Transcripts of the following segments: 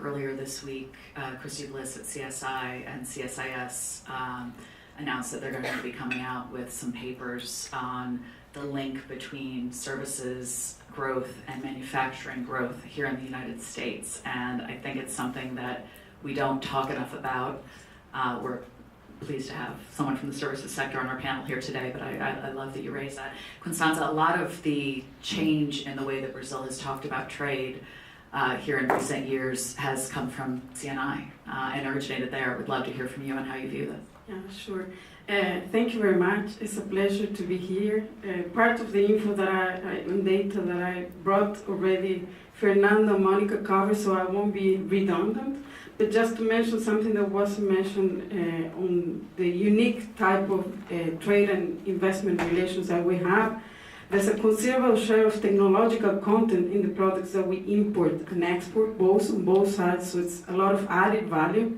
earlier this week, Christy Bliss at CSI and CSIS announced that they're going to be coming out with some papers on the link between services growth and manufacturing growth here in the United States. And I think it's something that we don't talk enough about. We're pleased to have someone from the services sector on our panel here today, but I love that you raised that. Constanza, a lot of the change in the way that Brazil has talked about trade here in recent years has come from CNI and originated there. Would love to hear from you on how you view this. Yeah, sure. Thank you very much. It's a pleasure to be here. Part of the info that and data that I brought already, Fernando, Monica covered, so I won't be redundant. But just to mention something that was mentioned on the unique type of trade and investment relations that we have, there's a considerable share of technological content in the products that we import and export, both on both sides, so it's a lot of added value.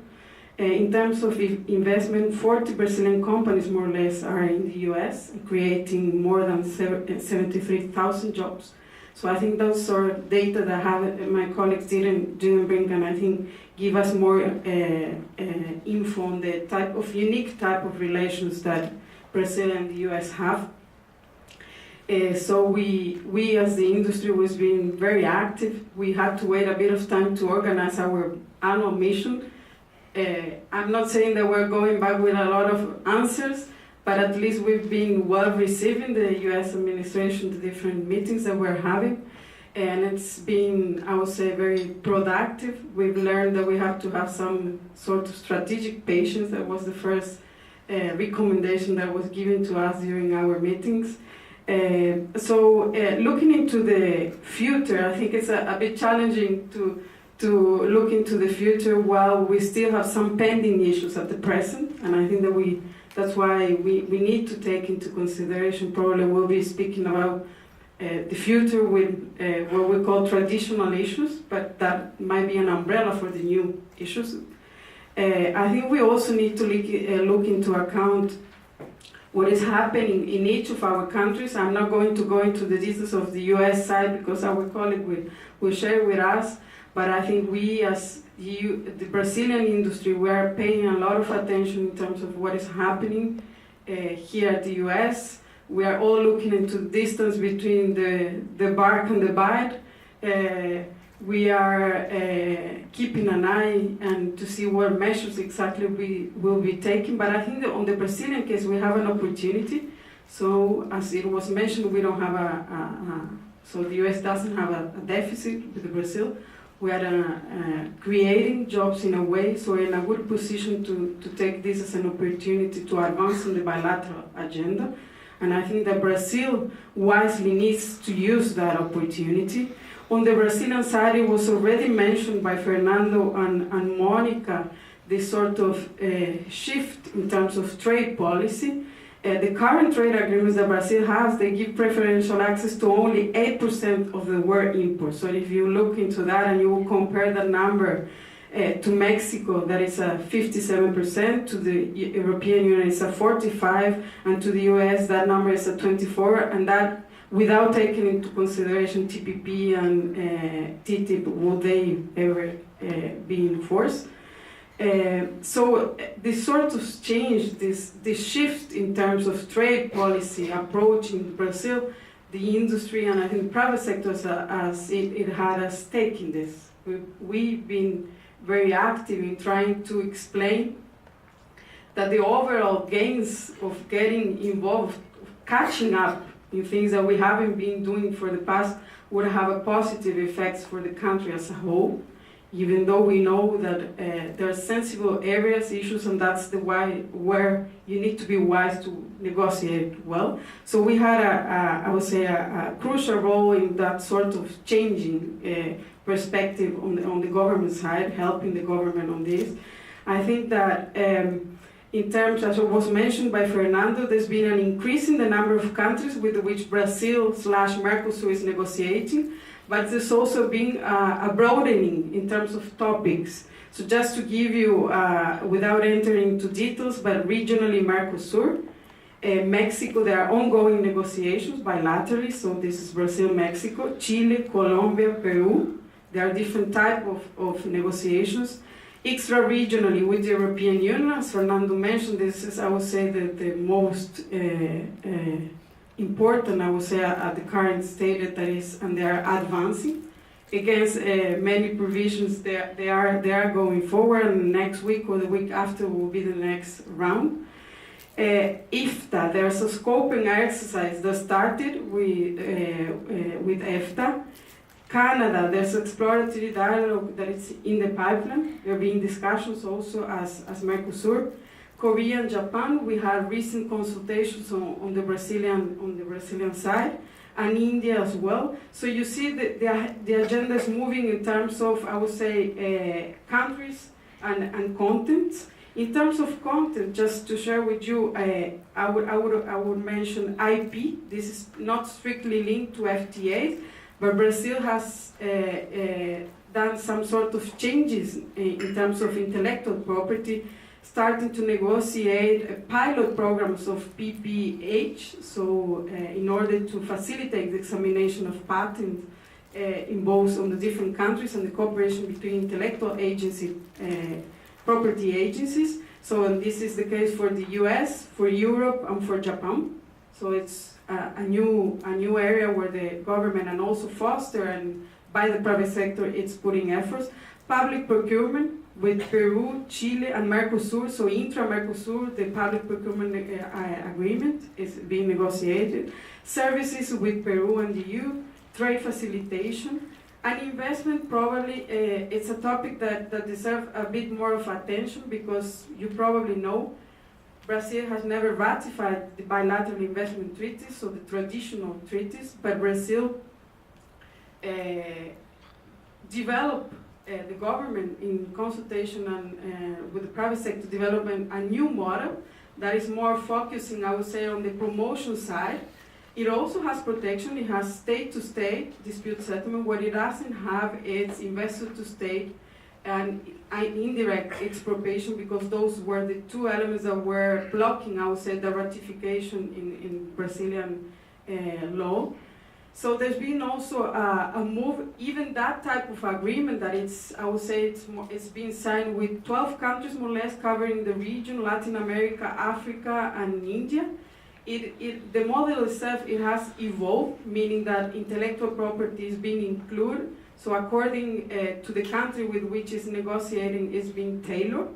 In terms of investment, 40 Brazilian companies, more or less, are in the US, creating more than 73,000 jobs. So I think those are data that my colleagues didn't bring, and I think give us more info on the unique type of relations that Brazil and the US have. So we as the industry was being very active. We had to wait a bit of time to organize our annual mission. I'm not saying that we're going back with a lot of answers, but at least we've been well received in the US administration, the different meetings that we're having. And it's been, I would say, very productive. We've learned that we have to have some sort of strategic patience. That was the first recommendation that was given to us during our meetings. So looking into the future, I think it's a bit challenging to look into the future while we still have some pending issues at the present. And I think that that's why we need to take into consideration, probably we'll be speaking about the future with what we call traditional issues, but that might be an umbrella for the new issues. I think we also need to look into account what is happening in each of our countries. I'm not going to go into the details of the US side because our colleague will share with us, but I think we as the Brazilian industry, we are paying a lot of attention in terms of what is happening here at the US. We are all looking into the distance between the bark and the bite. We are keeping an eye and to see what measures exactly we will be taking. But I think that on the Brazilian case, we have an opportunity. So as it was mentioned, we don't have so the US doesn't have a deficit with Brazil. We are creating jobs in a way, so we're in a good position to take this as an opportunity to advance on the bilateral agenda. And I think that Brazil wisely needs to use that opportunity. On the Brazilian side, it was already mentioned by Fernando and Monica, this sort of shift in terms of trade policy. The current trade agreements that Brazil has, they give preferential access to only 8% of the world imports. So if you look into that and you will compare that number to Mexico, that is a 57%, to the European Union is a 45%, and to the US that number is a 24%, and that without taking into consideration TPP and TTIP, will they ever be enforced? So this sort of change, this shift in terms of trade policy approach in Brazil, the industry and I think private sectors as it had a stake in this. We've been very active in trying to explain that the overall gains of getting involved, catching up in things that we haven't been doing for the past would have a positive effects for the country as a whole, even though we know that there are sensible areas, issues, and that's where you need to be wise to negotiate well. So we had I would say, a crucial role in that sort of changing perspective on the government side, helping the government on this. I think that in terms, as was mentioned by Fernando, there's been an increase in the number of countries with which Brazil/Mercosur is negotiating, but there's also been a broadening in terms of topics. So just to give you, without entering into details, but regionally Mercosur, Mexico, there are ongoing negotiations bilaterally, so this is Brazil, Mexico, Chile, Colombia, Peru. there are different type of negotiations. Extra-regionally with the European Union, as Fernando mentioned, this is, I would say, the most important, I would say, at the current state that is, and they are advancing. Against many provisions, they are going forward, and next week or the week after will be the next round. IFTA, there's a scoping exercise that started with EFTA. Canada, there's exploratory dialogue that is in the pipeline. There have been discussions also as Mercosur. Korea and Japan, we had recent consultations on the Brazilian side, and India as well. So you see the agenda is moving in terms of, I would say, countries and contents. In terms of content, just to share with you, I would mention IP. This is not strictly linked to FTAs, but Brazil has done some sort of changes in terms of intellectual property, starting to negotiate pilot programs of PPH, so in order to facilitate the examination of patents in both on the different countries and the cooperation between intellectual agency, property agencies. So and this is the case for the US, for Europe, and for Japan. So it's a new area where the government and also foster and by the private sector it's putting efforts. Public procurement with Peru, Chile, and Mercosur. So intra-Mercosur, the public procurement agreement is being negotiated. Services with Peru and the EU, trade facilitation, and investment. Probably it's a topic that deserves a bit more of attention because you probably know Brazil has never ratified the bilateral investment treaties, so the traditional treaties, but Brazil developed the government in consultation and with the private sector development a new model that is more focusing, I would say, on the promotion side. It also has protection. It has state-to-state dispute settlement. What it doesn't have is investor-to-state and indirect expropriation, because those were the two elements that were blocking, I would say, the ratification in Brazilian law. So there's been also a move, even that type of agreement that I would say it's been signed with 12 countries more or less covering the region, Latin America, Africa, and India. The model itself, it has evolved, meaning that intellectual property is being included. So according to the country with which it's negotiating, is being tailored.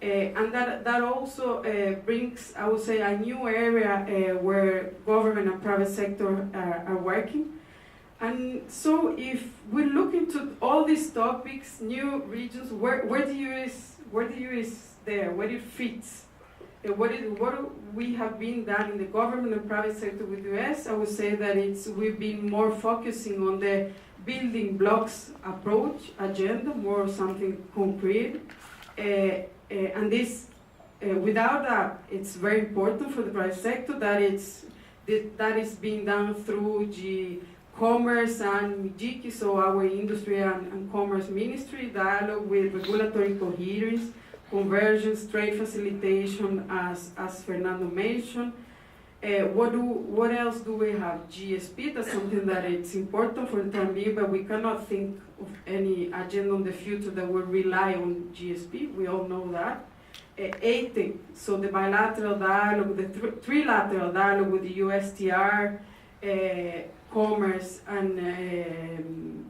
And that also brings, I would say, a new area where government and private sector are working. And so if we look into all these topics, new regions, where the US is there, where it fits, what we have been done in the government and private sector with the US, I would say that we've been more focusing on the building blocks approach agenda, more something concrete. And this, without that, it's very important for the private sector that that is being done through Commerce and MIGIC, so our Industry and Commerce Ministry, dialogue with regulatory coherence, convergence, trade facilitation, as Fernando mentioned. What else do we have? GSP, that's something that it's important for the time being, but we cannot think of any agenda in the future that will rely on GSP. We all know that. Ailtom, so the bilateral dialogue, the trilateral dialogue with the USTR, Commerce and,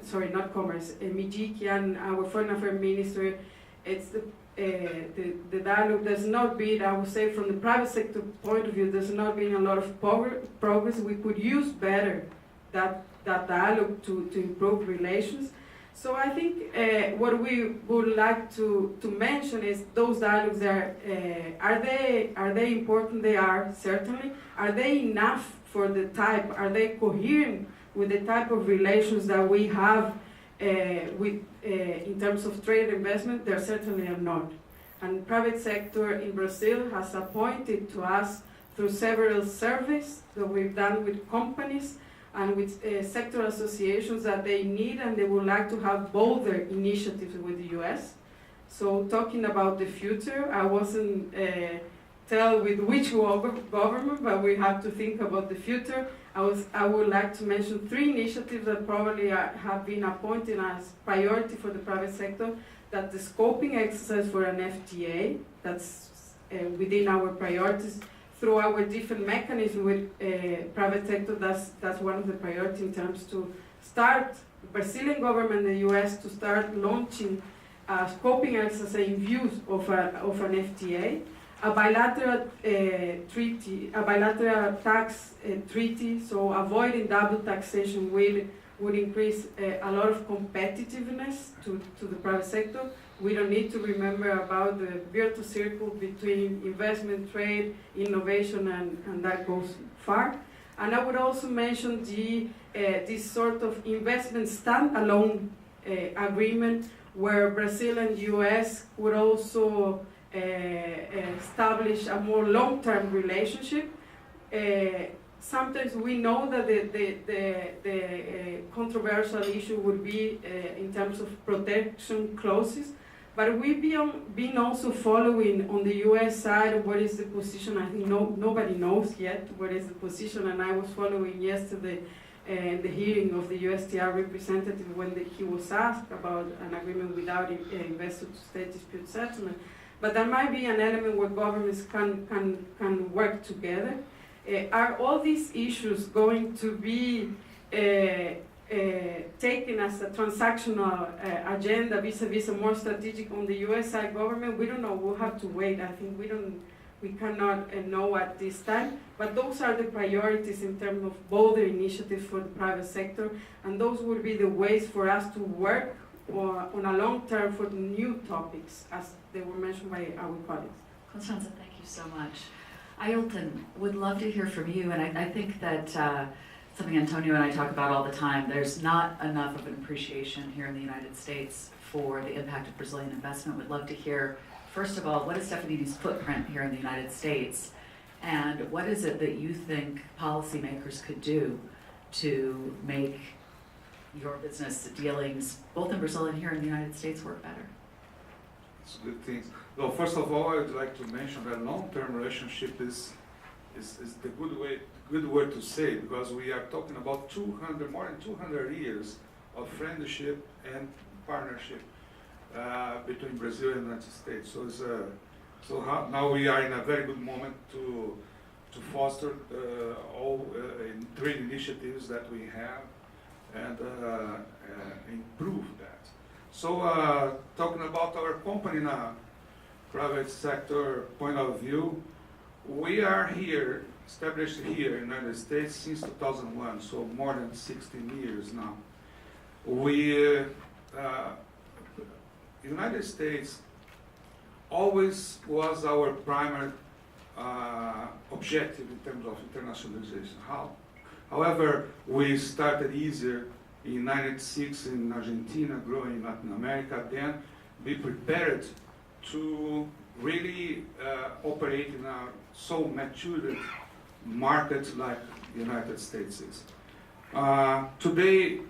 sorry, not Commerce, MIGIC and our Foreign Affairs Ministry. It's the dialogue does not be, I would say, from the private sector point of view, there's not been a lot of progress. We could use better that dialogue to improve relations. So I think what we would like to mention is those dialogues are they important? They are, certainly. Are they enough for the type? Are they coherent with the type of relations that we have in terms of trade investment? There certainly are not. And private sector in Brazil has appointed to us through several surveys that we've done with companies and with sector associations that they need and they would like to have bolder initiatives with the US. So talking about the future, I wasn't tell with which government, but we have to think about the future I would like to mention 3 initiatives that probably have been appointed as priority for the private sector. That the scoping exercise for an FTA, that's within our priorities, through our different mechanisms with private sector, that's one of the priorities in terms to start, Brazilian government and the US to start launching a scoping exercise in view of an FTA, a bilateral treaty, a bilateral tax treaty, so avoiding double taxation would increase a lot of competitiveness to the private sector. We don't need to remember about the virtuous circle between investment, trade, innovation, and that goes far. And I would also mention this sort of investment standalone agreement where Brazil and US would also establish a more long-term relationship. Sometimes we know that the controversial issue would be in terms of protection clauses, but we've been also following on the US side what is the position. I think nobody knows yet what is the position, and I was following yesterday the hearing of the USTR representative when he was asked about an agreement without investor-to-state dispute settlement. But there might be an element where governments can work together. Are all these issues going to be taken as a transactional agenda vis-a-vis a more strategic on the US side government? We don't know. We'll have to wait. I think we cannot know at this time. But those are the priorities in terms of bolder initiatives for the private sector, and those would be the ways for us to work on a long term for the new topics, as they were mentioned by our colleagues. Constanza, thank you so much. Ailtom, would love to hear from you, and I think that something Antonio and I talk about all the time, there's not enough of an appreciation here in the United States for the impact of Brazilian investment. We'd love to hear, first of all, what is Stefanini's footprint here in the United States, and what is it that you think policymakers could do to make your business dealings, both in Brazil and here in the United States, work better? It's good things. Well, first of all, I would like to mention that long-term relationship is the good word to say, because we are talking about more than 200 years of friendship and partnership between Brazil and the United States. So now we are in a very good moment to foster all trade initiatives that we have and improve that. So talking about our company now, private sector point of view, we are here, established here in the United States since 2001, so more than 16 years now. United States always was our primary objective in terms of internationalization. However, we started easier in 1996 in Argentina, growing in Latin America, then be prepared to really operate in a so matured market like the United States is. Today,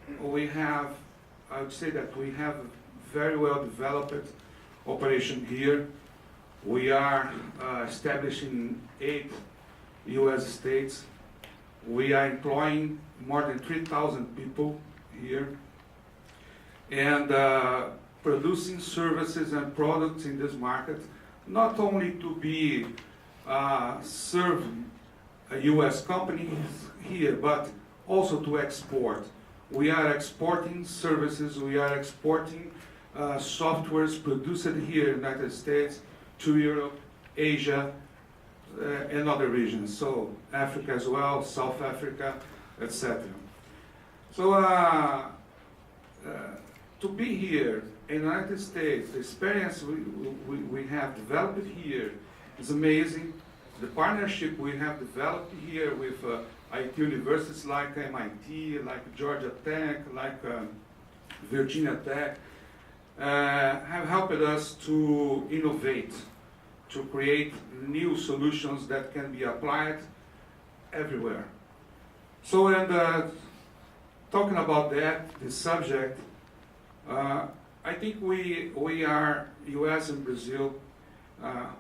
I would say that we have very well developed operation here. We are established in 8 US states. We are employing more than 3,000 people here and producing services and products in this market, not only to be serving US companies here, but also to export. We are exporting services, we are exporting softwares produced here in the United States to Europe, Asia, and other regions, so Africa as well, South Africa, etc. So to be here in the United States, the experience we have developed here is amazing. The partnership we have developed here with IT universities like MIT, like Georgia Tech, like Virginia Tech, have helped us to innovate, to create new solutions that can be applied everywhere. So, and talking about that, this subject, I think we are, US and Brazil,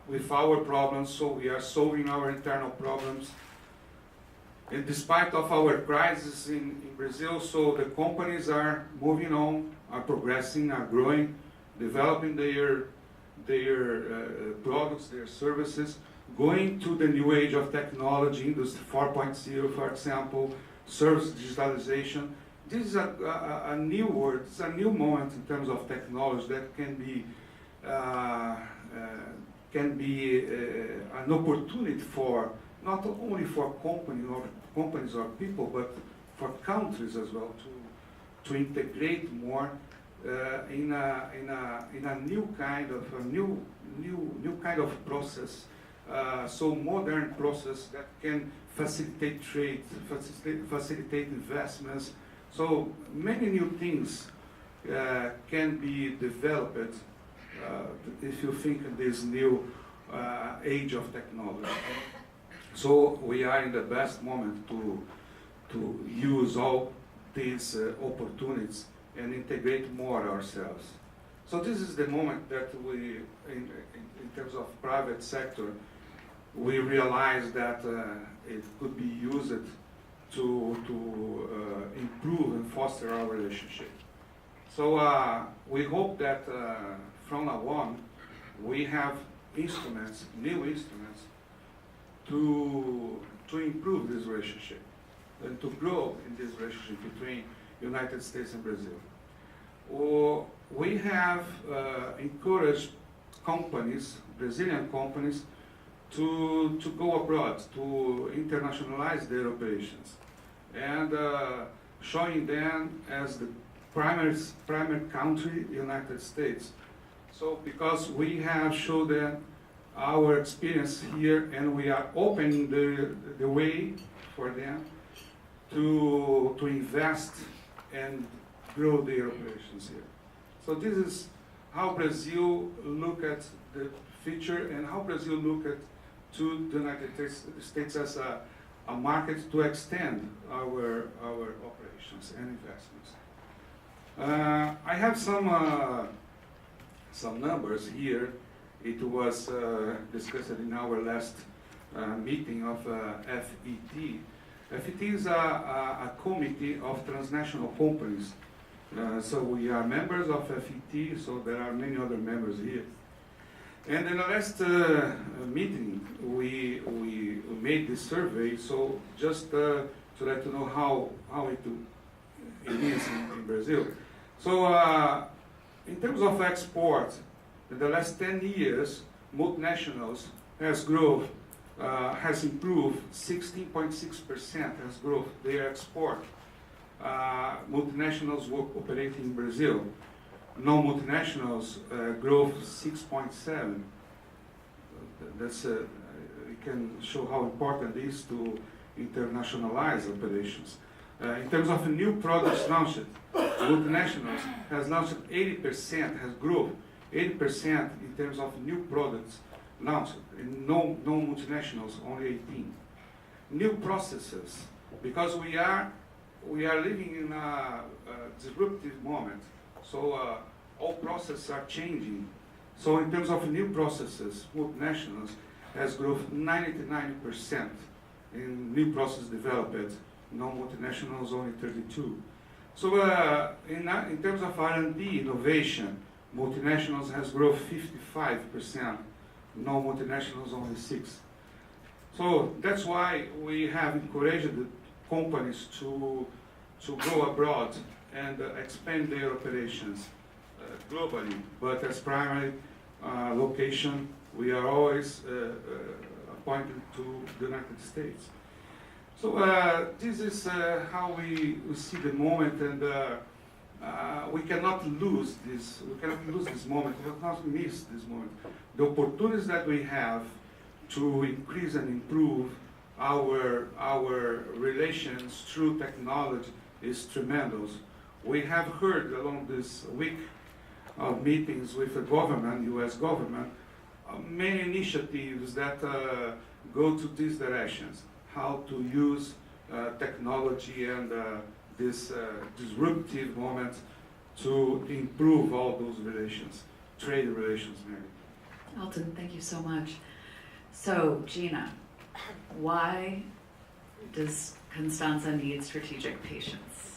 with our problems, so we are solving our internal problems. And despite of our crisis in Brazil, so the companies are moving on, are progressing, are growing, developing their products, their services, going to the new age of technology, Industry 4.0, for example, service digitalization. This is a new word, it's a new moment in terms of technology that can be an opportunity for not only for companies or people, but for countries as well to integrate more in a new kind of process. So modern process that can facilitate trade, facilitate investments. So many new things can be developed if you think in this new age of technology. So we are in the best moment to use all these opportunities and integrate more ourselves. So this is the moment that we, in terms of private sector, we realize that it could be used to improve and foster our relationship. So we hope that from now on we have instruments, new instruments, to improve this relationship and to grow in this relationship between United States and Brazil. We have encouraged companies, Brazilian companies, to go abroad, to internationalize their operations, and showing them as the primary country, United States. So because we have showed them our experience here, and we are opening the way for them to invest and grow their operations here. So this is how Brazil look at the future and how Brazil look at to the United States as a market to extend our operations and investments. I have some numbers here. It was discussed in our last meeting of FET. FET is a committee of transnational companies. So we are members of FET, so there are many other members here. And in the last meeting, we made this survey, so just to let you know how it is in Brazil. So in terms of export, in the last 10 years, multinationals has improved 16.6% has growth their export. Multinationals work operating in Brazil. Non-multinationals growth 6.7. That's it can show how important it is to internationalize operations. In terms of new products launched, multinationals has launched 80% has grown 80% in terms of new products launched. In non-multinationals only 18. New processes, because we are living in a disruptive moment. So all processes are changing. So in terms of new processes, multinationals has grown 99% in new processes developed. Non-multinationals only 32. So in terms of R&D innovation, multinationals has grown 55%. Non-multinationals only 6%. So that's why we have encouraged the companies to go abroad and expand their operations globally. But as primary location, we are always appointed to the United States. So this is how we see the moment, and we cannot lose this. We cannot lose this moment. We cannot miss this moment. The opportunities that we have to increase and improve our relations through technology is tremendous. We have heard along this week of meetings with the government, U.S. government, many initiatives that go to these directions. How to use technology and this disruptive moment to improve all those relations, trade relations, maybe. Ailtom, thank you so much. So, Gina, why does Constanza needs strategic patience.